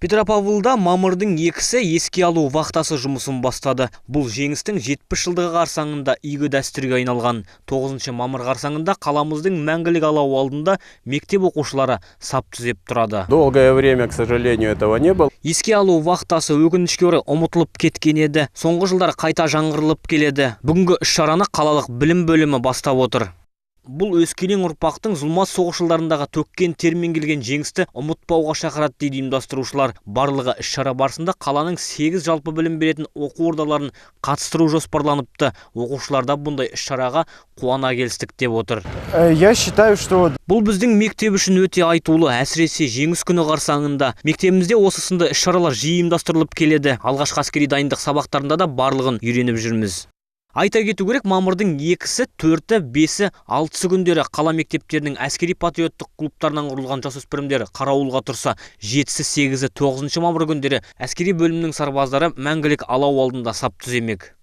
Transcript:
Петропавлда мамырдың 2-сі еске алу вахтасы жұмысын бастады. Бұл жеңістің 70 жылдығы қарсаңында игі дәстүрге айналған. 9 мамыр қарсаңында қаламыздың мәңгілік алау алдында мектеп оқушылары сап түзеп тұрады. Долгое время, к сожалению, этого не было. Еске алу вахтасы өкінішке орай ұмытылып кеткен еді. Соңғы жылдар қайта жаңғырылып келеді. Бүгінгі іс-шараны қалалық білім бөлімі бастап отыр. Бұл өскелең ұрпақтың зұлмат соғыс жылдарындағы төккен термен келген жеңісті ұмытпауға шақырады дейді ұйымдастырушылар. Барлығы іс-шара барысында қаланың 8 жалпы білім беретін оқу ордаларын қатыстыру жоспарланыпты. Оқушылар да бұндай іс-шараға қуана келістік деп отыр. Я считаю, что бұл біздің мектеп үшін өте айтулы, әсіресе жеңіс күні қарсаңында. Мектебімізде осы сынды іс-шаралар жиі ұйымдастырылып келеді. Алғашқы әскери дайындық сабақтарында да барлығын үйреніп жүрміз. Айта кету керек, мамырдың 2-сі, 4-і, 5-і, 6-сы күндері қала мектептерінің әскери патриоттық клубтарынан құрылған жасөспірімдер қарауылға тұрса, 7-сі, 8-і, 9-шы мамыр күндері әскери бөлімнің сарбаздары мәңгілік алау алдында сап түземек.